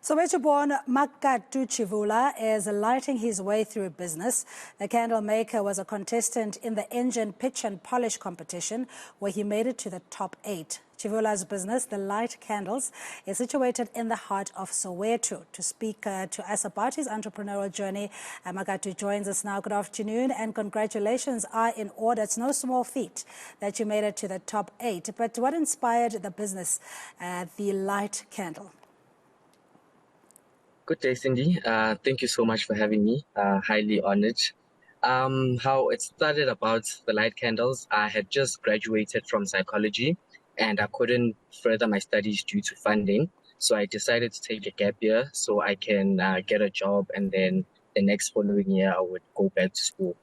Soweto-born Makatu Tshivhula is lighting his way through business. The candle maker was a contestant in the Engen Pitch Polish competition, where he made it to the top 8. Tshivhula's business, The Light Candles, is situated in the heart of Soweto. To speak to us about his entrepreneurial journey, Makatu joins us now. Good afternoon, and congratulations are in order. It's no small feat that you made it to the top 8. But what inspired the business, The Light Candle? Good day, Cindy. Thank you so much for having me. Highly honored. How it started about the light candles, I had just graduated from psychology and I couldn't further my studies due to funding. So I decided to take a gap year so I can get a job, and then the next following year I would go back to school.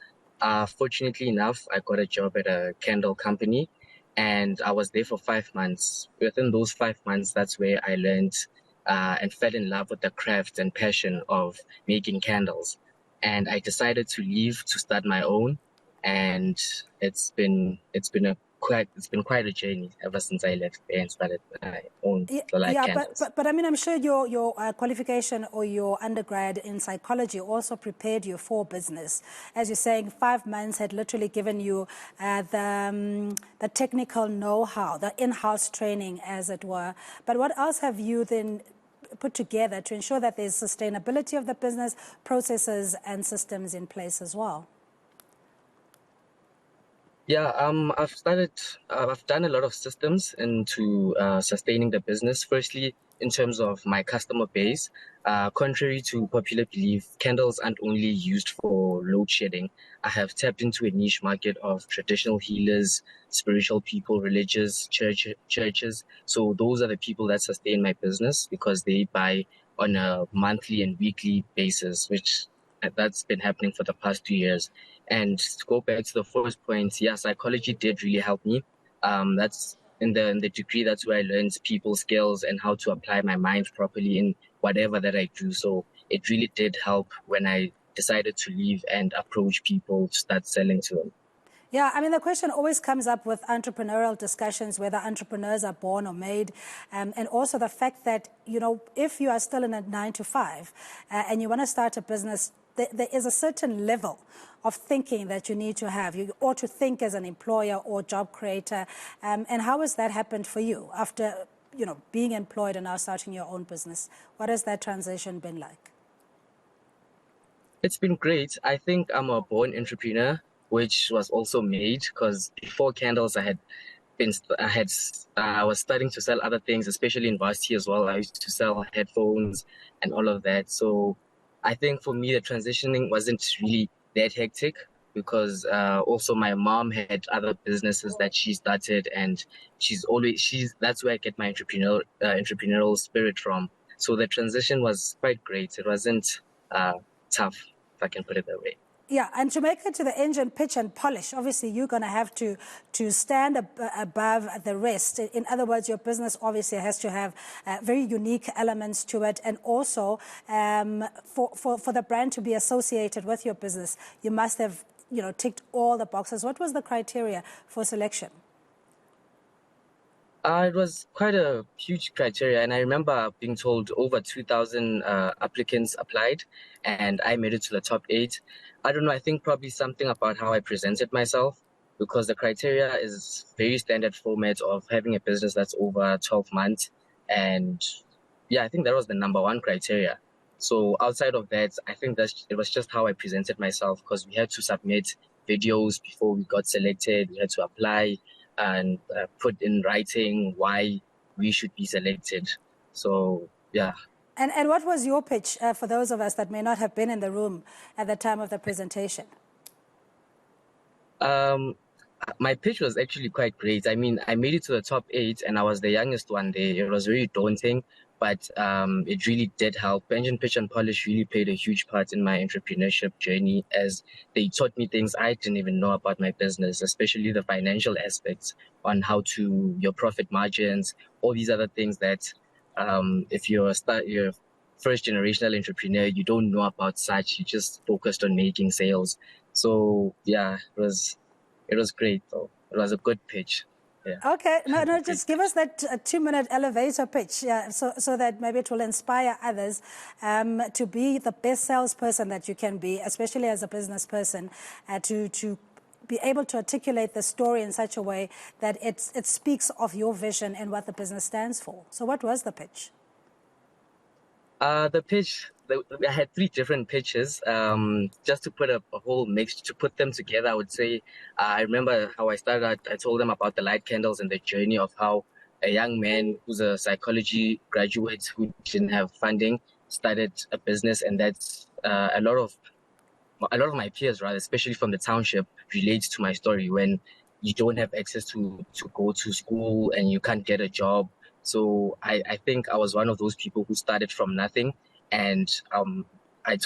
Fortunately enough, I got a job at a candle company and I was there for 5 months. Within those 5 months, that's where I learned and fell in love with the craft and passion of making candles. And I decided to leave to start my own, and it's been quite a journey ever since I left there and started my own candles. But I mean, I'm sure your qualification or your undergrad in psychology also prepared you for business. As you're saying, 5 months had literally given you the technical know-how, the in-house training, as it were. But what else have you then put together to ensure that there's sustainability of the business, processes and systems in place as well? Yeah, I've done a lot of systems into sustaining the business. Firstly, in terms of my customer base, contrary to popular belief, candles aren't only used for load shedding. I have tapped into a niche market of traditional healers, spiritual people, religious churches. So those are the people that sustain my business because they buy on a monthly and weekly basis, which that's been happening for the past 2 years. And to go back to the first point, yeah, psychology did really help me. That's in the degree, that's where I learned people skills and how to apply my mind properly in whatever that I do. So it really did help when I decided to leave and approach people to start selling to them. Yeah, I mean, the question always comes up with entrepreneurial discussions, whether entrepreneurs are born or made, and also the fact that, you know, if you are still in a 9-to-5 and you want to start a business, there is a certain level of thinking that you need to have. You ought to think as an employer or job creator. And how has that happened for you after, you know, being employed and now starting your own business? What has that transition been like? It's been great. I think I'm a born entrepreneur, which was also made because before candles, I was starting to sell other things, especially in varsity as well. I used to sell headphones and all of that. So I think for me, the transitioning wasn't really that hectic because also my mom had other businesses that she started, and that's where I get my entrepreneurial spirit from. So the transition was quite great. It wasn't tough, if I can put it that way. Yeah, and to make it to the Engen Pitch Polish, obviously you're going to have to stand above the rest. In other words, your business obviously has to have very unique elements to it, and also for the brand to be associated with your business, you must have, you know, ticked all the boxes. What was the criteria for selection? It was quite a huge criteria, and I remember being told over 2,000 applicants applied, and I made it to the top 8. I don't know, I think probably something about how I presented myself, because the criteria is very standard format of having a business that's over 12 months. And yeah, I think that was the #1 criteria. So outside of that, I think it was just how I presented myself, because we had to submit videos before we got selected. We had to apply and put in writing why we should be selected. So, yeah. And what was your pitch for those of us that may not have been in the room at the time of the presentation? My pitch was actually quite great. I mean, I made it to the top 8 and I was the youngest one there. It was really daunting, but it really did help. Engen Pitch Polish really played a huge part in my entrepreneurship journey, as they taught me things I didn't even know about my business, especially the financial aspects on how to, your profit margins, all these other things that if you're first generational entrepreneur, you don't know about such. You just focused on making sales. So yeah, it was great though. It was a good pitch. Okay, no, The just great give us that 2-minute elevator pitch, so that maybe it will inspire others to be the best salesperson that you can be, especially as a business person, to be able to articulate the story in such a way that it speaks of your vision and what the business stands for. So what was the pitch? The pitch, I had three different pitches, just to put a whole mix, to put them together. I would say, I remember how I started out. I told them about the light candles and the journey of how a young man who's a psychology graduate who didn't have funding started a business, and that's a lot of my peers, rather, especially from the township, relate to my story when you don't have access to go to school and you can't get a job. So I think I was one of those people who started from nothing. And I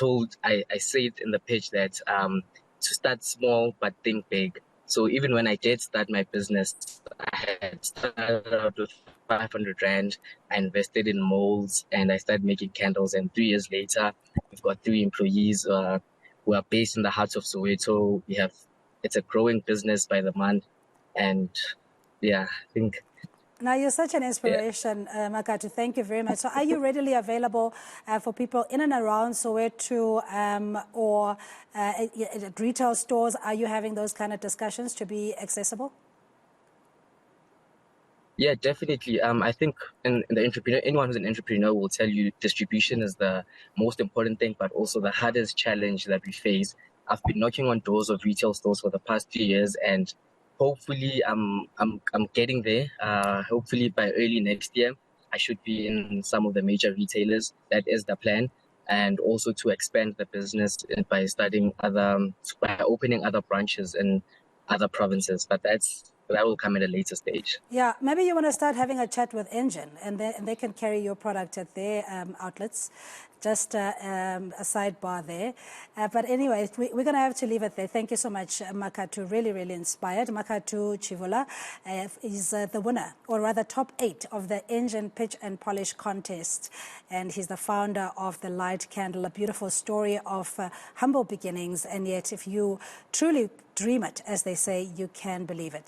said in the pitch that to start small but think big. So even when I did start my business, I had started out with 500 Rand. I invested in molds and I started making candles. And 3 years later, we've got 3 employees. We are based in the heart of Soweto. It's a growing business by the month, and I think. Now, you're such an inspiration, Makatu. Thank you very much. So are you readily available for people in and around Soweto or at retail stores? Are you having those kind of discussions to be accessible? Yeah, definitely. I think in the entrepreneur, anyone who's an entrepreneur will tell you distribution is the most important thing, but also the hardest challenge that we face. I've been knocking on doors of retail stores for the past 2 years, and hopefully I'm getting there. Hopefully by early next year, I should be in some of the major retailers. That is the plan. And also to expand the business by by opening other branches in other provinces. But that will come at a later stage. Yeah, maybe you want to start having a chat with Engen, and they can carry your product at their outlets. Just a sidebar there. But anyway, we're going to have to leave it there. Thank you so much, Makatu. Really, really inspired. Makatu Tshivhula is the winner, or rather top 8 of the Engen Pitch and Polish contest. And he's the founder of the Light Candle, a beautiful story of humble beginnings. And yet, if you truly dream it, as they say, you can believe it.